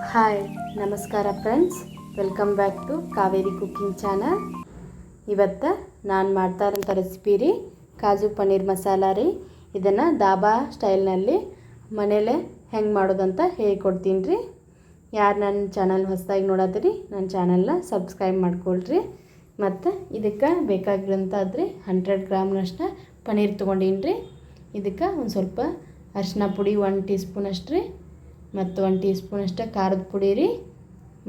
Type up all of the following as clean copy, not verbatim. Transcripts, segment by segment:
Hi ನಮಸ್ಕಾರ friends, welcome back to Kaveri cooking channel. ಇವತ್ತು ನಾನು ಮಾಡ್ತಾ ಇರೋಂಥ ರೆಸಿಪಿ ರೀ ಕಾಜು ಪನ್ನೀರ್ ಮಸಾಲ ರೀ. ಇದನ್ನು ದಾಬಾ ಸ್ಟೈಲ್ನಲ್ಲಿ ಮನೇಲೆ ಹೆಂಗೆ ಮಾಡೋದಂತ ಹೇಳ್ಕೊಡ್ತೀನಿ ರೀ. ಯಾರು ನನ್ನ ಚಾನಲ್ ಹೊಸದಾಗಿ ನೋಡತ್ತೀರಿ ನನ್ನ ಚಾನಲ್ನ ಸಬ್ಸ್ಕ್ರೈಬ್ ಮಾಡ್ಕೊಳ್ರಿ. ಮತ್ತು ಇದಕ್ಕೆ ಬೇಕಾಗಿರೋಂಥದ್ದು 100 ಗ್ರಾಮ್ನಷ್ಟು ಪನ್ನೀರ್ ತೊಗೊಂಡೀನಿ ರೀ. ಇದಕ್ಕೆ ಒಂದು ಸ್ವಲ್ಪ ಅರಿಶಿನ ಪುಡಿ 1 ಟೀ ಸ್ಪೂನ್ ಅಷ್ಟು ರೀ, ಮತ್ತು 1 ಟೀ ಸ್ಪೂನ್ ಅಷ್ಟು ಖಾರದ ಪುಡಿ ರೀ,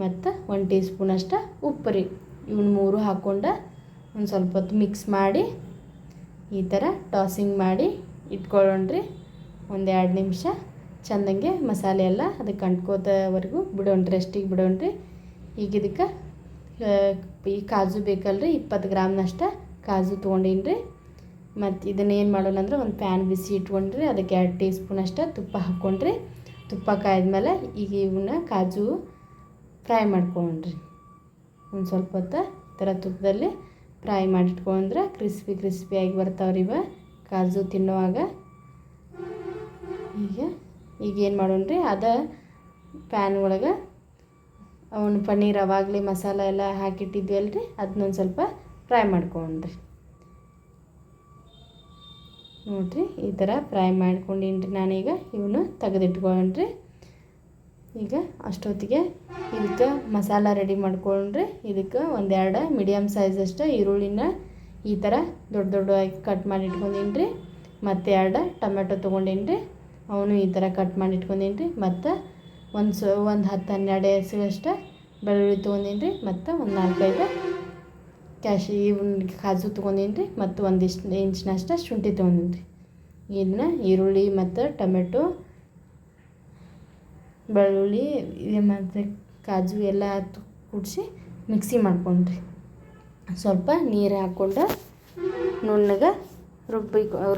ಮತ್ತು 1 ಟೀ ಸ್ಪೂನ್ ಅಷ್ಟು ಉಪ್ಪು ರೀ. ಇವನ್ನ ಮೂರು ಹಾಕ್ಕೊಂಡು ಒಂದು ಸ್ವಲ್ಪ ಹೊತ್ತು ಮಿಕ್ಸ್ ಮಾಡಿ ಈ ಥರ ಟಾಸಿಂಗ್ ಮಾಡಿ ಇಟ್ಕೊಳ್ಳೋಣ್ರಿ. ಒಂದು 2 ನಿಮಿಷ ಚೆಂದಂಗೆ ಮಸಾಲೆ ಎಲ್ಲ ಅದಕ್ಕೆ ಅಂಟ್ಕೋತವರೆಗೂ ಬಿಡೋಣ್ರಿ, ರೆಸ್ಟಿಗೆ ಬಿಡೋಣ್ರಿ. ಈಗ ಇದಕ್ಕೆ ಈ ಕಾಜು ಬೇಕಲ್ರಿ, 20 ಗ್ರಾಮ್ನಷ್ಟು ಕಾಜು ತೊಗೊಂಡೀನಿ ರೀ. ಮತ್ತು ಇದನ್ನೇನು ಮಾಡೋಣ ಅಂದ್ರೆ ಒಂದು ಪ್ಯಾನ್ ಬಿಸಿ ಇಟ್ಕೊಂಡ್ರಿ, ಅದಕ್ಕೆ 2 ಟೀ ಸ್ಪೂನ್ ಅಷ್ಟು ತುಪ್ಪ ಹಾಕ್ಕೊಂಡ್ರಿ. ತುಪ್ಪ ಕಾಯ್ದ್ಮೇಲೆ ಈಗ ಇವನ್ನ ಕಾಜು ಫ್ರೈ ಮಾಡ್ಕೊಂಡ್ರಿ. ಒಂದು ಸ್ವಲ್ಪ ಹೊತ್ತು ಈ ಥರ ತುಪ್ಪದಲ್ಲಿ ಫ್ರೈ ಮಾಡಿಟ್ಕೊಂಡ್ರೆ ಕ್ರಿಸ್ಪಿಯಾಗಿ ಬರ್ತಾವ್ರಿ ಇವ ಕಾಜು ತಿನ್ನುವಾಗ. ಈಗೇನು ಮಾಡೋಣ್ರಿ, ಅದು ಪ್ಯಾನ್ ಒಳಗೆ ಅವನು ಪನ್ನೀರ್ ಅವಾಗಲೇ ಮಸಾಲ ಎಲ್ಲ ಹಾಕಿಟ್ಟಿದ್ವಲ್ರಿ, ಅದನ್ನೊಂದು ಸ್ವಲ್ಪ ಫ್ರೈ ಮಾಡ್ಕೊಂಡ್ರಿ. ನೋಡಿರಿ ಈ ಥರ ಫ್ರೈ ಮಾಡ್ಕೊಂಡಿನ್ರಿ. ನಾನೀಗ ಇವನು ತೆಗೆದಿಟ್ಕೊಂಡ್ರಿ. ಈಗ ಅಷ್ಟೊತ್ತಿಗೆ ಇದಕ್ಕೆ ಮಸಾಲ ರೆಡಿ ಮಾಡ್ಕೊಂಡ್ರಿ. ಇದಕ್ಕೆ 1-2 ಮೀಡಿಯಮ್ ಸೈಜಷ್ಟು ಈರುಳ್ಳಿನ ಈ ಥರ ದೊಡ್ಡದಾಗಿ ಕಟ್ ಮಾಡಿ ಇಟ್ಕೊಂಡೀನಿ ರೀ. ಮತ್ತು 2 ಟೊಮೆಟೊ ತೊಗೊಂಡೀನಿ ರೀ, ಅವನು ಈ ಥರ ಕಟ್ ಮಾಡಿ ಇಟ್ಕೊಂಡೀನಿ ರೀ. ಮತ್ತು ಒಂದು 10-12 ಎಸೆಯಷ್ಟು ಬೆಳ್ಳುಳ್ಳಿ ತೊಗೊಂಡೀನಿ ರೀ. ಮತ್ತು ಒಂದು 4-5 ಕಾಜು ತೊಗೊಂಡೀನಿ ರೀ. ಮತ್ತು 1 ಇಂಚಿನಷ್ಟು ಶುಂಠಿ ತೊಗೊಂಡೀನಿ ರೀ. ಇದನ್ನ ಈರುಳ್ಳಿ ಮತ್ತು ಟೊಮೆಟೊ, ಬೆಳ್ಳುಳ್ಳಿ ಮತ್ತು ಕಾಜು ಎಲ್ಲ ಕುಡಿಸಿ ಮಿಕ್ಸಿ ಮಾಡ್ಕೊಂಡ್ರಿ. ಸ್ವಲ್ಪ ನೀರು ಹಾಕ್ಕೊಂಡು ನುಣ್ಣಗೆ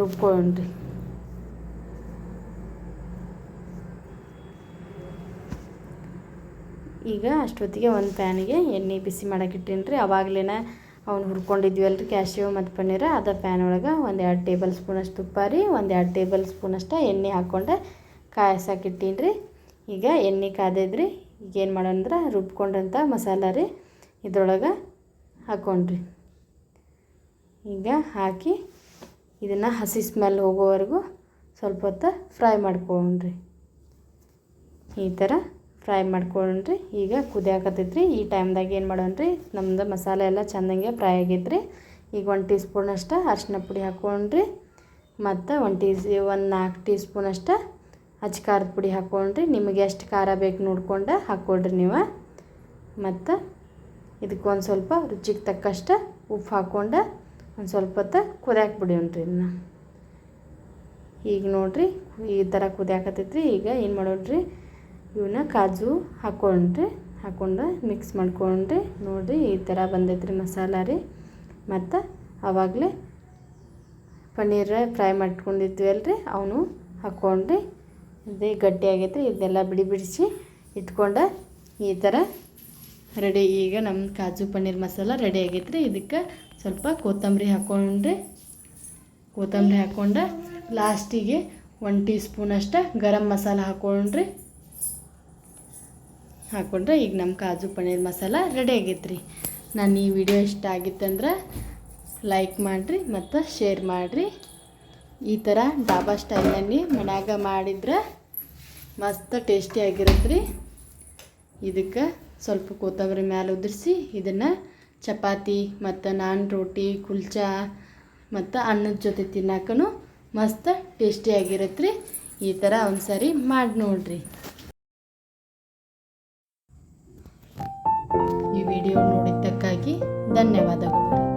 ರುಬ್ಕೊಂಡ್ರಿ. ಈಗ ಅಷ್ಟೊತ್ತಿಗೆ ಒಂದು ಪ್ಯಾನಿಗೆ ಎಣ್ಣೆ ಬಿಸಿ ಮಾಡಕ್ಕೆ ಇಟ್ಟೀನಿ ರೀ. ಅವಾಗಲೇ ಅವ್ನು ಹುರ್ಕೊಂಡಿದ್ವಲ್ರಿ ಕ್ಯಾಶ್ಯೂ ಮತ್ತು ಪನ್ನೀರ, ಅದ ಪ್ಯಾನ್ ಒಳಗೆ 1-2 ಟೇಬಲ್ ಸ್ಪೂನಷ್ಟು ತುಪ್ಪ ರೀ, 1-2 ಟೇಬಲ್ ಸ್ಪೂನಷ್ಟು ಎಣ್ಣೆ ಹಾಕ್ಕೊಂಡು ಕಾಯಿಸಾಕಿಟ್ಟೀನಿ ರೀ. ಈಗ ಎಣ್ಣೆ ಕಾದಿದ್ರಿ. ಈಗೇನು ಮಾಡೋಣಂದ್ರೆ ರುಬ್ಕೊಂಡಂಥ ಮಸಾಲ ರೀ ಇದ್ರೊಳಗೆ ಹಾಕ್ಕೊಂಡ್ರಿ. ಈಗ ಹಾಕಿ ಇದನ್ನು ಹಸಿ ಸ್ಮೆಲ್ ಹೋಗೋವರೆಗೂ ಸ್ವಲ್ಪ ಹೊತ್ತು ಫ್ರೈ ಮಾಡ್ಕೊಂಡ್ರಿ. ಈ ಥರ ಫ್ರೈ ಮಾಡ್ಕೊಂಡ್ರಿ. ಈಗ ಕುದಿಯಾಕತ್ತೈತ್ರಿ. ಈ ಟೈಮ್ದಾಗ ಏನು ಮಾಡೋಣ್ರಿ, ನಮ್ದು ಮಸಾಲೆ ಎಲ್ಲ ಚೆಂದಂಗೆ ಫ್ರೈ ಆಗೈತ್ರಿ. ಈಗ 1 ಟೀ ಸ್ಪೂನಷ್ಟು ಅರಿಶಿನ ಪುಡಿ ಹಾಕ್ಕೊಂಡ್ರಿ. ಮತ್ತು 4 ಟೀ ಸ್ಪೂನಷ್ಟು ಅಚ್ಚ ಖಾರದ ಪುಡಿ ಹಾಕ್ಕೊಂಡ್ರಿ. ನಿಮಗೆ ಎಷ್ಟು ಖಾರ ಬೇಕು ನೋಡ್ಕೊಂಡು ಹಾಕ್ಕೊಳ್ರಿ ನೀವು. ಮತ್ತು ಇದಕ್ಕೊಂದು ಸ್ವಲ್ಪ ರುಚಿಗೆ ತಕ್ಕಷ್ಟು ಉಪ್ಪು ಹಾಕ್ಕೊಂಡು ಒಂದು ಸ್ವಲ್ಪ ಹೊತ್ತು ಕುದಿಯಾಕೆ ಬಿಡೋಣ್ರಿ. ಇದನ್ನ ಈಗ ನೋಡಿರಿ ಈ ಥರ ಕುದಿಯಾಕತ್ತೈತ್ರಿ. ಈಗ ಏನು ಮಾಡೋಣ್ರಿ, ಇವನ್ನ ಕಾಜು ಹಾಕ್ಕೊಂಡು ಮಿಕ್ಸ್ ಮಾಡ್ಕೊಂಡ್ರಿ. ನೋಡಿರಿ ಈ ಥರ ಬಂದೈತ್ರಿ ಮಸಾಲ ರೀ. ಮತ್ತು ಆವಾಗಲೇ ಪನ್ನೀರ್ ಫ್ರೈ ಮಾಡ್ಕೊಂಡಿದ್ವಲ್ರಿ ಅವನು ಹಾಕ್ಕೊಂಡ್ರಿ. ಇದೇ ಗಟ್ಟಿಯಾಗೈತ್ರಿ. ಇದನ್ನೆಲ್ಲ ಬಿಡಿಸಿ ಇಟ್ಕೊಂಡು ಈ ಥರ ರೆಡಿ. ಈಗ ನಮ್ಮ ಕಾಜು ಪನ್ನೀರ್ ಮಸಾಲ ರೆಡಿ ಆಗೈತ್ರಿ. ಇದಕ್ಕೆ ಸ್ವಲ್ಪ ಕೊತ್ತಂಬರಿ ಹಾಕ್ಕೊಂಡು ಲಾಸ್ಟಿಗೆ 1 ಟೀ ಸ್ಪೂನಷ್ಟು ಗರಂ ಮಸಾಲ ಹಾಕ್ಕೊಂಡ್ರೆ ಈಗ ನಮ್ಮ ಕಾಜು ಪನ್ನೀರ್ ಮಸಾಲ ರೆಡಿ ಆಗೈತ್ರಿ. ನಾನು ಈ ವಿಡಿಯೋ ಇಷ್ಟ ಆಗಿತ್ತಂದ್ರೆ ಲೈಕ್ ಮಾಡಿರಿ ಮತ್ತು ಶೇರ್ ಮಾಡಿರಿ. ಈ ಥರ ಡಾಬಾ ಸ್ಟೈಲ್ನಲ್ಲಿ ಮನ್ಯಾಗ ಮಾಡಿದ್ರೆ ಮಸ್ತ್ ಟೇಸ್ಟಿಯಾಗಿರುತ್ತೆ ರೀ. ಇದಕ್ಕೆ ಸ್ವಲ್ಪ ಕೊತ್ತಂಬರಿ ಮೇಲೆ ಉದುರಿಸಿ ಇದನ್ನು ಚಪಾತಿ ಮತ್ತು ನಾನ್ ರೋಟಿ, ಕುಲ್ಚಾ ಮತ್ತು ಅನ್ನದ ಜೊತೆ ತಿನ್ನಕ್ಕೂ ಮಸ್ತ್ ಟೇಸ್ಟಿಯಾಗಿರುತ್ತೆ ರೀ. ಈ ಥರ ಒಂದು ಸಾರಿ ಮಾಡಿ ನೋಡಿರಿ. ಈ ವಿಡಿಯೋ ನೋಡಿದ್ದಕ್ಕಾಗಿ ಧನ್ಯವಾದಗಳು.